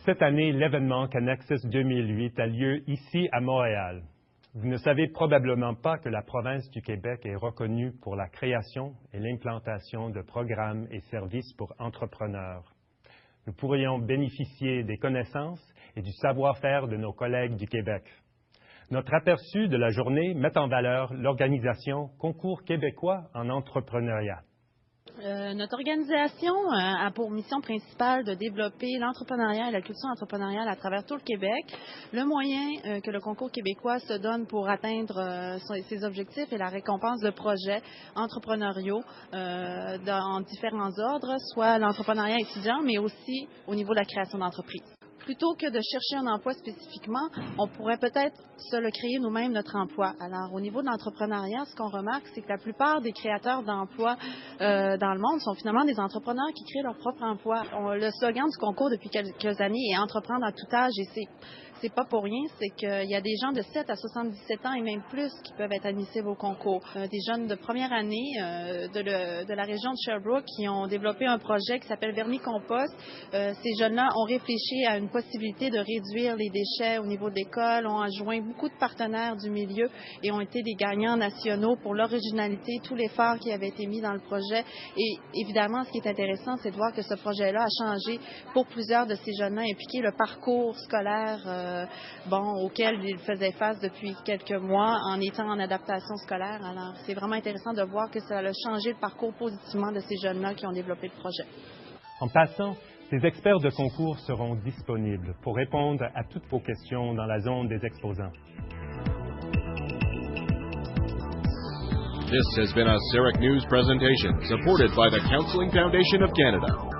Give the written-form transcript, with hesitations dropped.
Cette année, l'événement Connexus 2008 a lieu ici à Montréal. Vous ne savez probablement pas que la province du Québec est reconnue pour la création et l'implantation de programmes et services pour entrepreneurs. Nous pourrions bénéficier des connaissances et du savoir-faire de nos collègues du Québec. Notre aperçu de la journée met en valeur l'organisation Concours québécois en entrepreneuriat. Notre organisation a pour mission principale de développer l'entrepreneuriat et la culture entrepreneuriale à travers tout le Québec. Le moyen que le concours québécois se donne pour atteindre ses objectifs est la récompense de projets entrepreneuriaux en différents ordres, soit l'entrepreneuriat étudiant, mais aussi au niveau de la création d'entreprises. Plutôt que de chercher un emploi spécifiquement, on pourrait peut-être se le créer nous-mêmes, notre emploi. Alors, au niveau de l'entrepreneuriat, ce qu'on remarque, c'est que la plupart des créateurs d'emplois dans le monde sont finalement des entrepreneurs qui créent leur propre emploi. Le slogan du concours depuis quelques années est « Entreprendre à tout âge » et c'est pas pour rien, c'est qu'il y a des gens de 7 à 77 ans et même plus qui peuvent être admissibles au concours. Des jeunes de première année de la région de Sherbrooke qui ont développé un projet qui s'appelle Vermicompost. Ces jeunes-là ont réfléchi à une possibilité de réduire les déchets au niveau de l'école, ont adjoint beaucoup de partenaires du milieu et ont été des gagnants nationaux pour l'originalité, tout l'effort qui avait été mis dans le projet. Et évidemment, ce qui est intéressant, c'est de voir que ce projet-là a changé pour plusieurs de ces jeunes-là impliqués le parcours scolaire auquel ils faisaient face depuis quelques mois en étant en adaptation scolaire. Alors, c'est vraiment intéressant de voir que ça a changé le parcours positivement de ces jeunes-là qui ont développé le projet. En passant, ces experts de concours seront disponibles pour répondre à toutes vos questions dans la zone des exposants. This has been a CEREC News presentation supported by the Counseling Foundation of Canada.